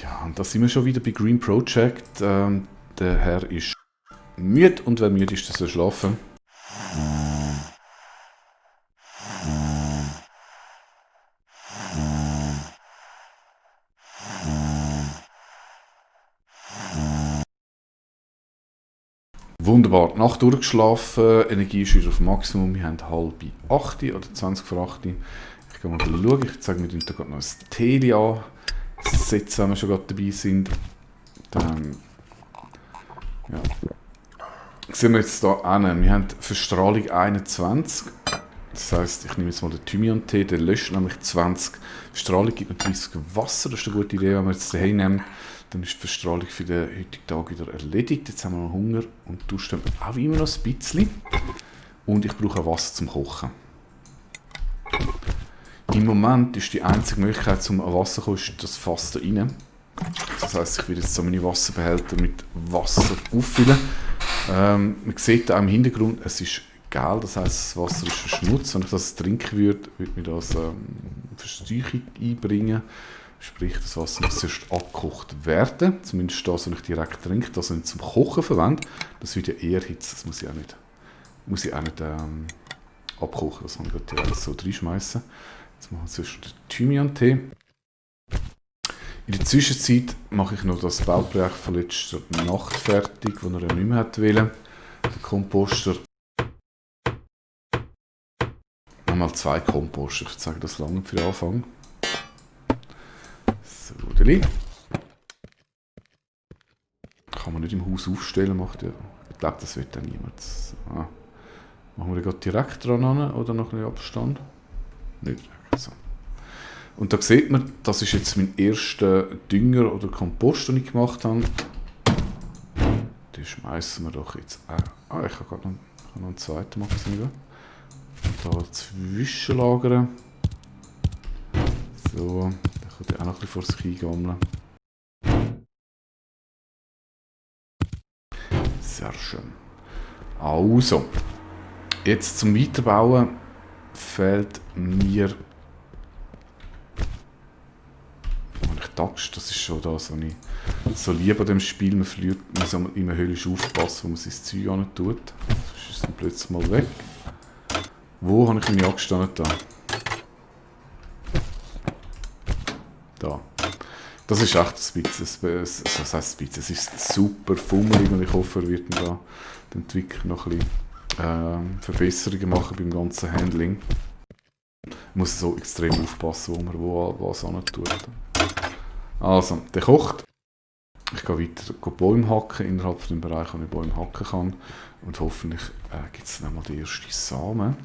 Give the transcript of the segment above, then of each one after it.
Ja, und da sind wir schon wieder bei Green Project. Der Herr ist müde und wer müde ist, der soll schlafen. Wunderbar, die Nacht durchgeschlafen, Energie ist wieder auf Maximum. Wir haben 7:30 oder 20 vor 8. Ich gehe mal schauen, ich zeige mir da gerade noch ein Teli an. Setzen, wenn wir schon gerade dabei sind. Dann ja. Sehen wir jetzt hier an. Wir haben Verstrahlung 21. Das heisst, ich nehme jetzt mal den Thymian-Tee, der löscht nämlich 20. Verstrahlung gibt mir 30 Wasser, das ist eine gute Idee, wenn wir jetzt den Tee nehmen. Dann ist die Verstrahlung für den heutigen Tag wieder erledigt. Jetzt haben wir noch Hunger und duschen auch immer noch ein bisschen. Und ich brauche Wasser zum Kochen. Im Moment ist die einzige Möglichkeit, zum Wasser zu kommen, das Fass da rein. Das heisst, ich werde jetzt so meine Wasserbehälter mit Wasser auffüllen. Man sieht auch im Hintergrund, es ist gel, das heisst, das Wasser ist verschmutzt. Wenn ich das trinken würde, würde mir das Versteuchung einbringen. Sprich, das Wasser muss zuerst abgekocht werden. Zumindest das, wenn ich direkt trinke, das ich zum Kochen verwende. Das wird ja eher Hitze, das muss ich auch nicht abkochen. Das kann ich direkt so reinschmeißen. Jetzt machen wir zuerst den Thymian-Tee. In der Zwischenzeit mache ich noch das Bauprojekt von letzter Nacht fertig, das er ja nicht mehr hat wollen. Der Komposter. Nochmal 2 Komposter. Ich zeige das lange für den Anfang. So, Deli. Kann man nicht im Haus aufstellen, macht ja. Ich glaube, das wird dann niemand. Ah. Machen wir den direkt dran an oder noch ein bisschen Abstand? Nicht direkt. So. Und da sieht man, das ist jetzt mein erster Dünger oder Kompost, den ich gemacht habe. Den schmeißen wir doch jetzt auch. Ich habe gerade noch einen zweiten machen. Da zwischenlagern. So, dann kann ich auch noch ein bisschen vor das Kiel gammeln. Sehr schön. Also, jetzt zum Weiterbauen fehlt mir Axt, das ist schon das, was ich so liebe an dem Spiel. Man verliert, man soll immer höllisch aufpassen, wo man sein Zeug an tut. Das ist dann plötzlich mal weg. Wo habe ich meine Axt da? Da. Das ist echt ein bisschen, was heisst ein bisschen, es ist super fummelig und ich hoffe, er wird da die Entwickler noch ein bisschen Verbesserungen machen beim ganzen Handling. Man muss so extrem aufpassen, wo man was an tut. Also, der kocht. Ich gehe weiter Bäume hacken, innerhalb von dem Bereich, wo ich Bäume hacken kann. Und hoffentlich gibt es dann mal die ersten Samen.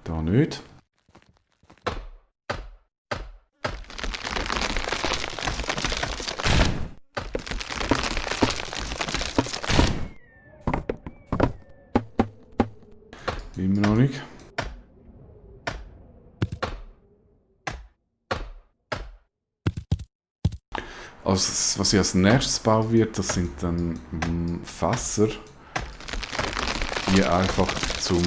Da nicht. Immer noch nicht. Also, was ich als nächstes bauen wird, das sind dann Fässer, die einfach zum,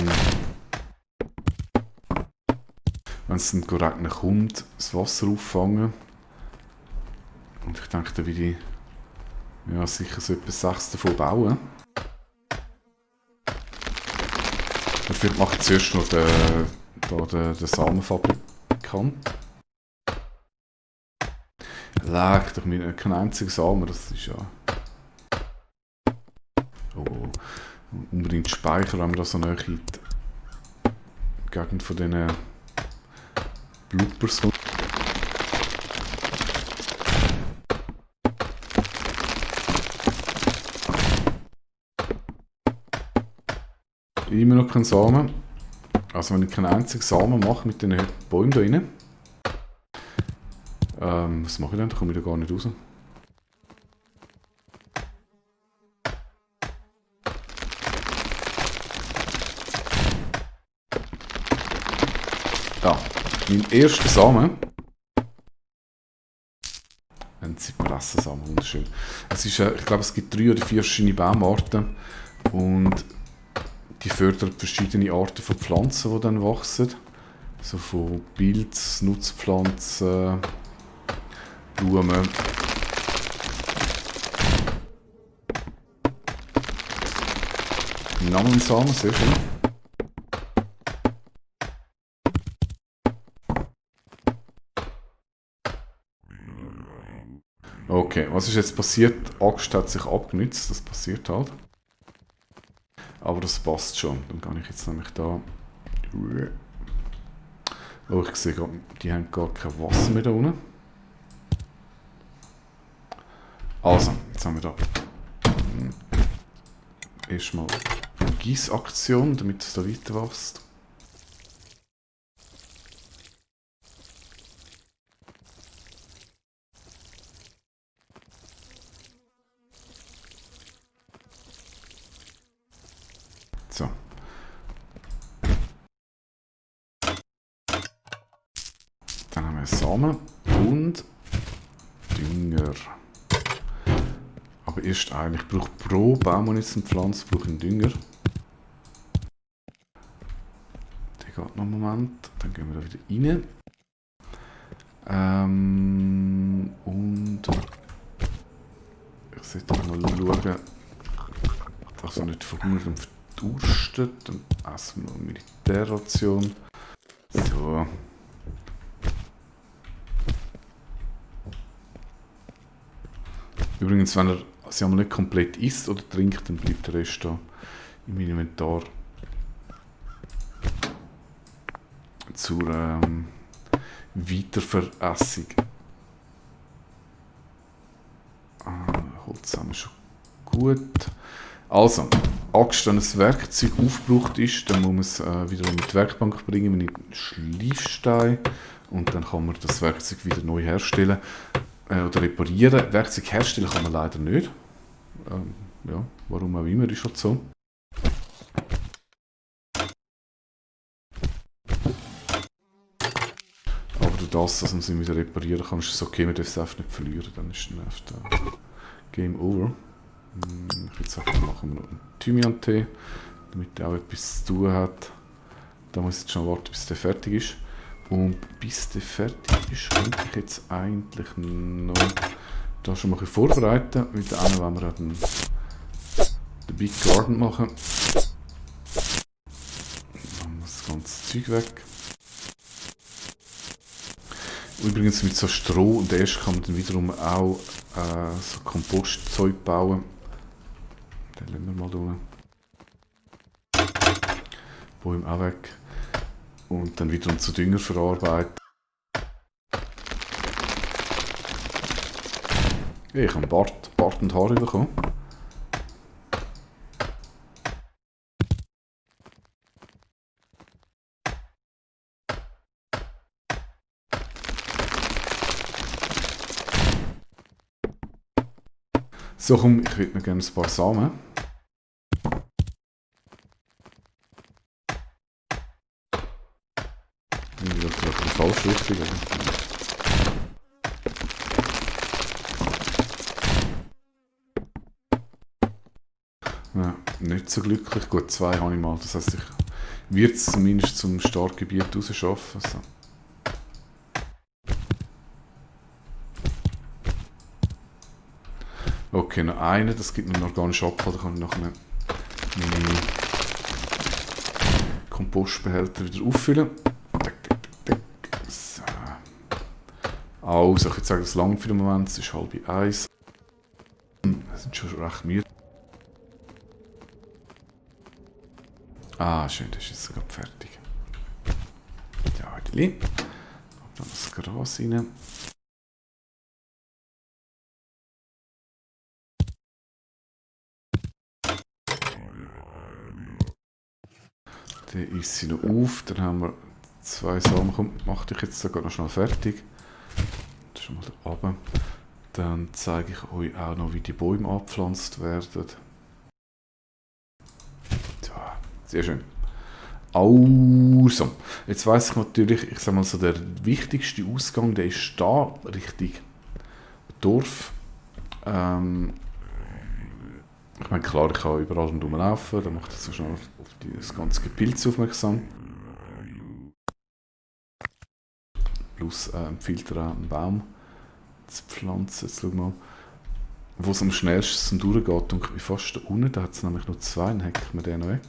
wenn es dann regnen kommt, das Wasser auffangen. Und ich denke, da will ich ja, sicher so etwa 6 davon bauen. Dafür mache ich zuerst noch den Samenfabrikant. Leck doch mir kein einziger Samen, das ist ja... Oh, unbedingt speichern, wenn wir das so nahe in die Gegend von diesen Bloopers kommt. Immer noch kein Samen. Also wenn ich keinen einzigen Samen mache mit den Bäumen da rein. Was mache ich dann? Da komme ich da gar nicht raus. Da, mein erster Samen. Ein Zypressensamen, wunderschön. Es ist, ich glaube, es gibt 3 oder 4 verschiedene Baumarten. Und Die fördert verschiedene Arten von Pflanzen, die dann wachsen. So von Pilz, Nutzpflanzen, Blumen. Namenssamen, sehr schön. Okay, was ist jetzt passiert? Die Axt hat sich abgenützt, das passiert halt. Aber das passt schon. Dann kann ich jetzt nämlich da... Oh, ich sehe gerade, die haben gar kein Wasser mehr da unten. Also, jetzt haben wir da erstmal eine Gießaktion, damit es da weiter wächst. So. Dann haben wir Samen und Dünger. Aber erst eigentlich braucht pro Baum, den jetzt eine Pflanze braucht einen Dünger. Der geht noch einen Moment. Dann gehen wir da wieder rein. Und ich sollte mal schauen, dass er nicht verhungert und verdurstet. Dann essen wir noch eine Militärration. So. Übrigens, wenn er sie einmal nicht komplett isst oder trinkt, dann bleibt der Rest da im Inventar zur Weiterveressung. Holz haben wir schon gut. Also, Axt, wenn ein Werkzeug aufgebraucht ist, dann muss man es wieder mit die Werkbank bringen, mit einem Schleifstein. Und dann kann man das Werkzeug wieder neu herstellen. Oder reparieren. Werkzeug herstellen kann man leider nicht. Ja, warum auch immer, ist halt so. Aber durch das, dass man sie wieder reparieren kann, ist es okay, man darf es einfach nicht verlieren. Dann ist es Game Over. Ich würde sagen, machen wir noch einen Thymian-Tee, damit er auch etwas zu tun hat. Da muss ich jetzt schon warten, bis der fertig ist. Und bis der fertig ist, könnte ich jetzt eigentlich noch da schon mal ein bisschen vorbereiten. Mit der einen wollen wir den Big Garden machen. Dann machen wir das ganze Zeug weg. Übrigens mit so Stroh und Asch kann man dann wiederum auch so Kompostzeug bauen. Den lassen wir mal tun. Bäume auch weg. Und dann wiederum zu Dünger verarbeiten. Ich habe Bart und Haare bekommen. So, komm, ich würde mir gerne ein paar Samen. Ich glaube, das ist falsch richtig. Ja, nicht so glücklich. Gut, 2 habe ich mal. Das heisst, ich werde es zumindest zum Startgebiet rausschaffen. So. Okay, noch einen. Das gibt mir einen organischen Abfall. Da kann ich nachher meine Kompostbehälter wieder auffüllen. So. Also, ich würde sagen, das langt für den Moment. Es ist 12:30. Wir sind schon recht müde. Ah, schön, das ist jetzt gerade fertig. Ja, heute dann das Gras rein. Dann ist sie noch auf. Dann haben wir 2 Samen. Komm, mach dich jetzt sogar noch schnell fertig. Das ist schon mal da oben. Dann zeige ich euch auch noch, wie die Bäume abgepflanzt werden. So, sehr schön. Also, jetzt weiss ich natürlich, ich sag mal so, der wichtigste Ausgang, der ist da, Richtung Dorf. Ich meine, klar, ich kann überall rumlaufen, dann macht das so schnell auf das ganze Gepilz aufmerksam. Plus empfiehlt er auch einen Baum zu pflanzen. Jetzt schau mal, wo es am schnellsten durchgeht. Und ich bin fast da unten, da hat es nämlich nur zwei, dann hacke ich mir den noch weg.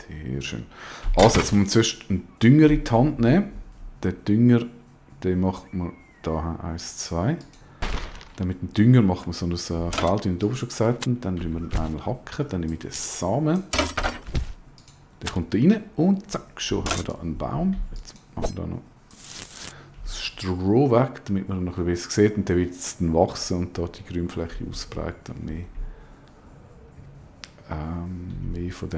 Sehr schön. Also, jetzt muss man zuerst einen Dünger in die Hand nehmen. Den Dünger, den macht man da 1, 2. Dann mit dem Dünger machen wir so ein Feld, wie ich oben schon gesagt habe. Dann tun wir ihn einmal hacken, dann nehme ich den Samen. Der kommt da rein und zack, schon haben wir da einen Baum. Jetzt machen wir da noch das Stroh weg, damit man noch ein bisschen besser sieht. Und dann wird es dann wachsen und da die Grünfläche ausbreiten und mehr von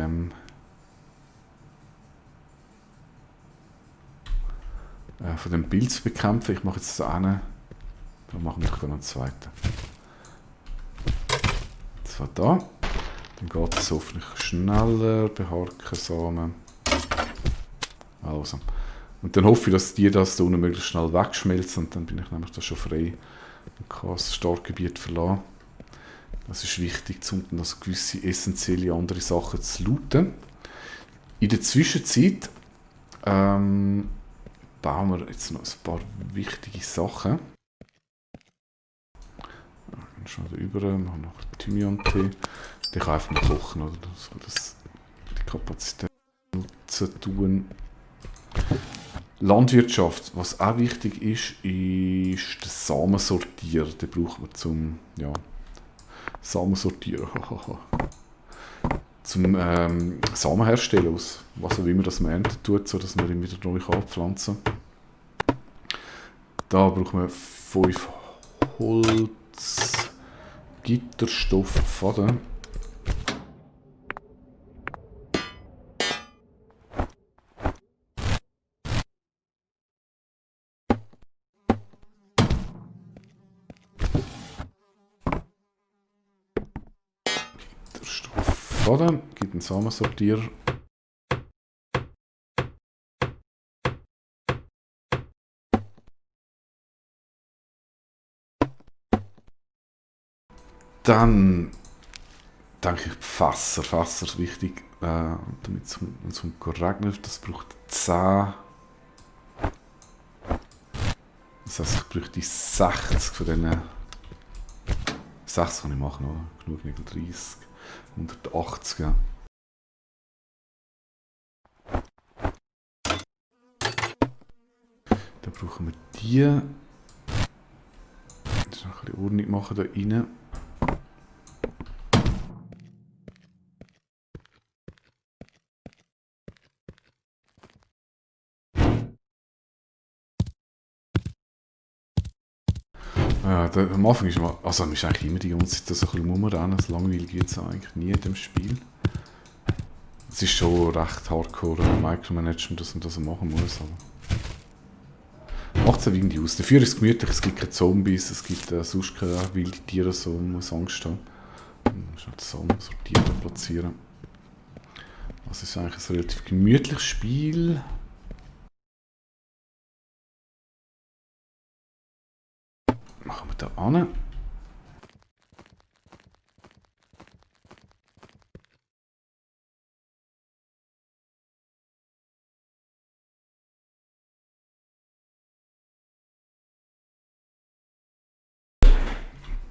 dem Pilz bekämpfen. Ich mache jetzt so einen, dann machen wir noch einen zweiten. Das war da. Dann geht es hoffentlich schneller, beharken Samen. Also. Und dann hoffe ich, dass die das da unten möglichst schnell wegschmelzen und dann bin ich nämlich da schon frei und kann das Startgebiet verlassen. Das ist wichtig, um dann also gewisse essentielle andere Sachen zu looten. In der Zwischenzeit bauen wir jetzt noch ein paar wichtige Sachen. Dann schauen wir über, machen noch Thymian-Tee. Den kann einfach mal kochen, oder? Das die Kapazität nutzen tun. Landwirtschaft, was auch wichtig ist der Samensortier. Den braucht man zum Samensortieren. Zum Samen herstellen, aus was auch immer das man ernten tut, sodass man ihn wieder neu anpflanzen kann. Da braucht man 5 Holz, Gitterstoff, Faden. Faden, gibt einen Samensortierer. Dann denke ich Fässer. Fässer ist wichtig, damit es regnet. Das braucht 10. Das heisst, ich bräuchte 60 von diesen. 60 kann ich machen, oder? Genug Nägel, 30. 180, ja. Dann brauchen wir die. Jetzt noch ein bisschen Ordnung machen da rein. Ja, am Anfang ist man ist eigentlich immer die ganze Zeit so ein bisschen rumrennen. So langweilig wird es eigentlich nie in dem Spiel. Es ist schon recht hardcore Micromanagement, dass man das machen muss. Macht es irgendwie aus. Dafür ist es gemütlich, es gibt keine Zombies, es gibt sonst keine wilde Tiere, so man muss Angst haben. Man muss halt Samen sortieren und platzieren. Das ist eigentlich ein relativ gemütliches Spiel. Machen wir da an.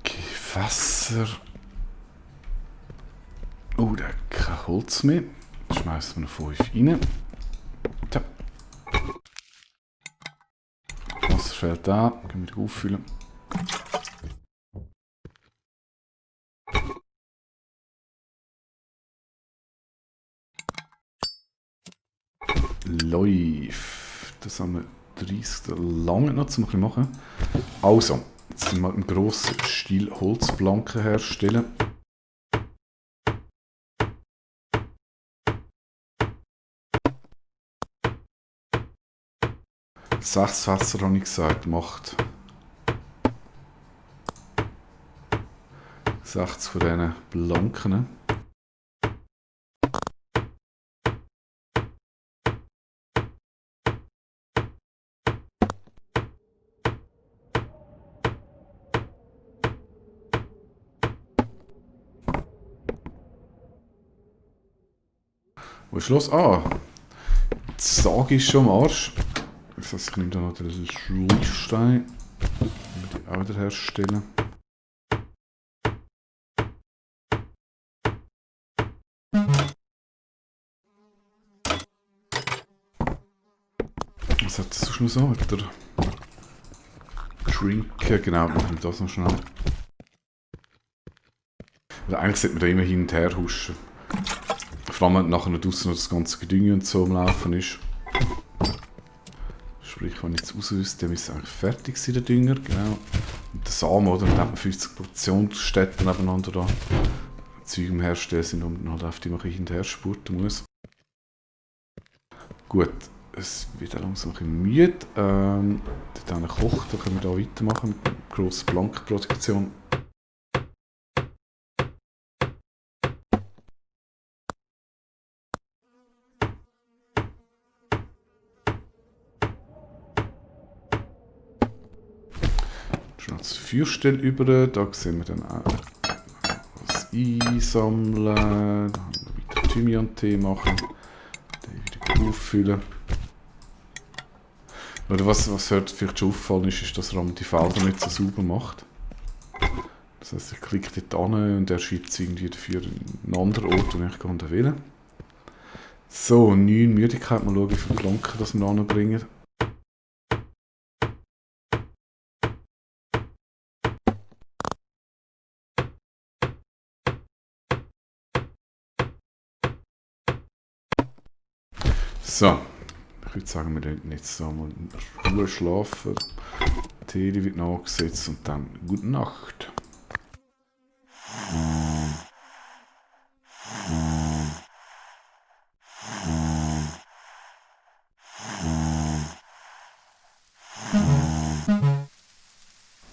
Gewässer. Oh, da hat kein Holz mehr. Schmeißen wir noch 5 rein. Tja. Wasser fällt da. Können wir auffüllen. Läuft. Das haben wir 30 lange noch zum machen. Also, jetzt sind wir im grossen Stil Holzplanken herstellen. 6 Fässer habe ich gesagt, macht 60 von diesen Blanken. Wo ist los? Ah, die Sage ist schon am Arsch. Das heißt, ich nehme da noch den Schleifstein. Die auch wieder herstellen. Was hat das sonst noch so? Hat der Trinken, genau, wir nehmen das noch schnell. Also eigentlich sollte man da immer hin und her huschen. Vor allem, wenn nachher draussen noch das ganze Gedünge und so am Laufen ist. Sprich, wenn ich jetzt ausrüste, dann ist eigentlich fertig sein, der Dünger. Genau. Und der Samen, oder? Dann hat man 50 Produktionsstätten nebeneinander da. Zeug im Herstellen sind und man halt auf die man hin und her spurten muss. Gut, es wird auch langsam ein bisschen müde. Dann kocht, dann können wir da weitermachen mit einer grossen Blankenproduktion. Schon das Feuerstell über, da sehen wir dann auch was einsammeln, dann wieder Thymian-Tee machen, den wieder auffüllen. Oder was heute vielleicht schon auffallen ist, dass er die Felder nicht so sauber macht. Das heisst, ich klicke dort an und er schiebt es irgendwie dafür einen anderen Ort, wo ich gar nicht will. So, 9 Müdigkeit, mal schauen, wie viele Planken das wir anbringen. So, ich würde sagen, wir sollten jetzt mal in Ruhe schlafen. Die Tele wird nachgesetzt und dann gute Nacht.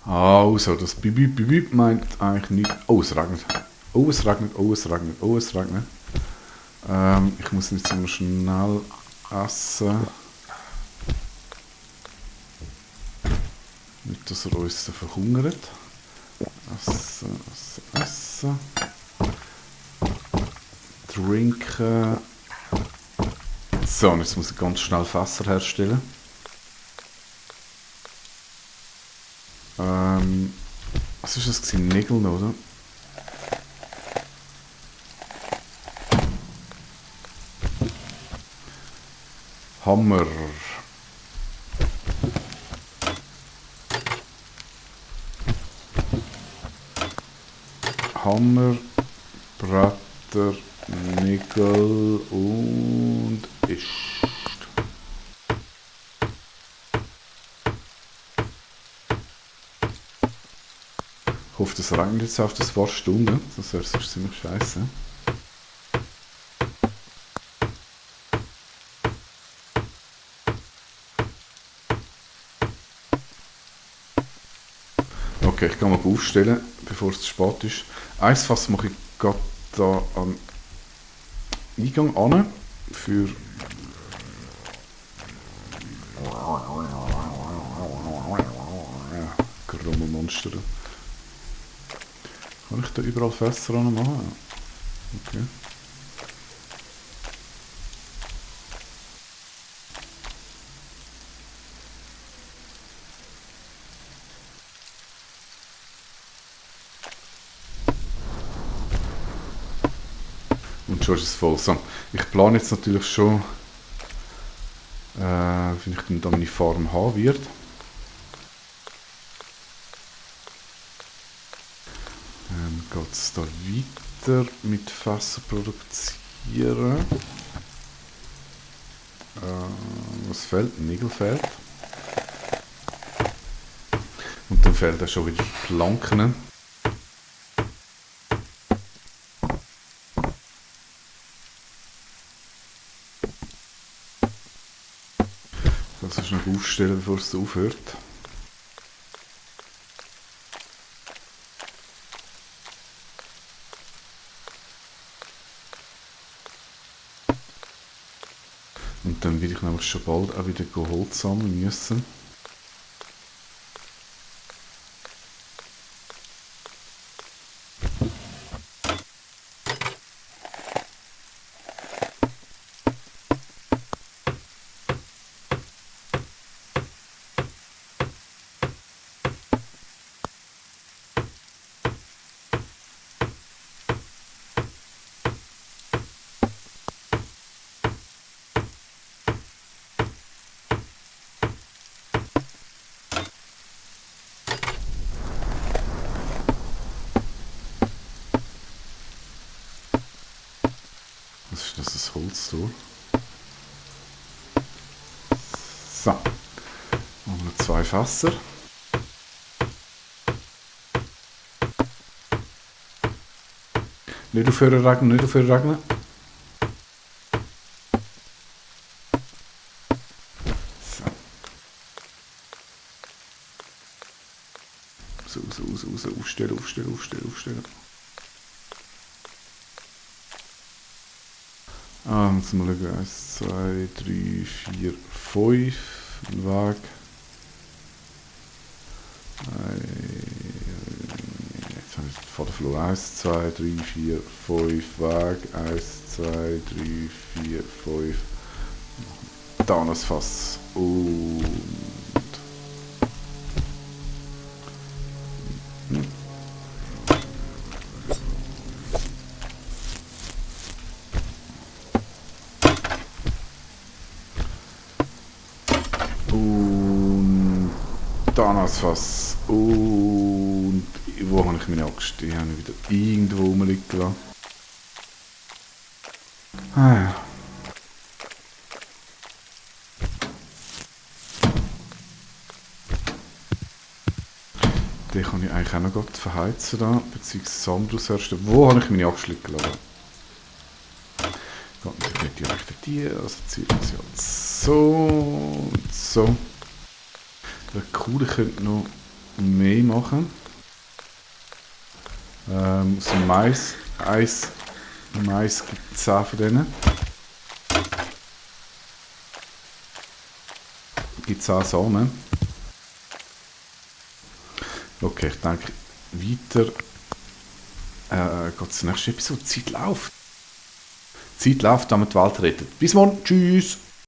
Also, das Bibib Bibib meint eigentlich nicht. Oh, es regnet. Oh, es regnet, oh, es regnet, oh, es regnet. Ich muss jetzt mal schnell essen. Nicht, dass er uns verhungert. Essen, essen, essen. Trinken. So, und jetzt muss ich ganz schnell Fässer herstellen. Was war das? Nägel, oder? Hammer. Hammer, Bretter, Nägel und Ist. Ich hoffe, das regnet jetzt auf das paar Stunden, das wäre sonst ziemlich scheiße. Okay, ich kann mal aufstellen, bevor es zu spät ist. Eins Fass mache ich gerade da am Eingang an für krumme Monster. Kann ich da überall Fässer machen? Okay. Und schon ist es voll. So, ich plane jetzt natürlich schon, wie ich dann meine Farm haben werde. Geht es da weiter mit Fässer produzieren? Was fehlt? Nägel fehlt. Und dann fehlt auch schon wieder Planken. Das ist noch aufstellen, bevor es aufhört. Und dann werde ich nämlich schon bald auch wieder Holz sammeln müssen. das Holz durch. So. Und noch 2 Fässer. Nicht aufhören regnen, nicht aufhören regnen. So. Raus. Aufstellen. Jetzt mal schauen. 1, 2, 3, 4, 5. Ein Weg. Jetzt habe ich den Faden verloren. 1, 2, 3, 4, 5. Weg. 1, 2, 3, 4, 5. Da noch das Fass. Und... da noch das Fass. Und wo habe ich meine Axt? Die habe ich wieder irgendwo rumliegen lassen. Ah ja. Den kann ich eigentlich auch noch gut verheizen da, beziehungsweise Sand ausherstellen. Wo habe ich meine Axt liegen lassen? Geht natürlich nicht direkt die, also ziehe ich sie halt so und so. Wäre cool, ich könnte noch mehr machen. Aus dem Mais. Mais gibt es 10 von denen. Gibt 10 Samen. Okay, ich denke, weiter geht es zur nächsten Episode. Die Zeit läuft, damit die Welt rettet. Bis morgen, tschüss!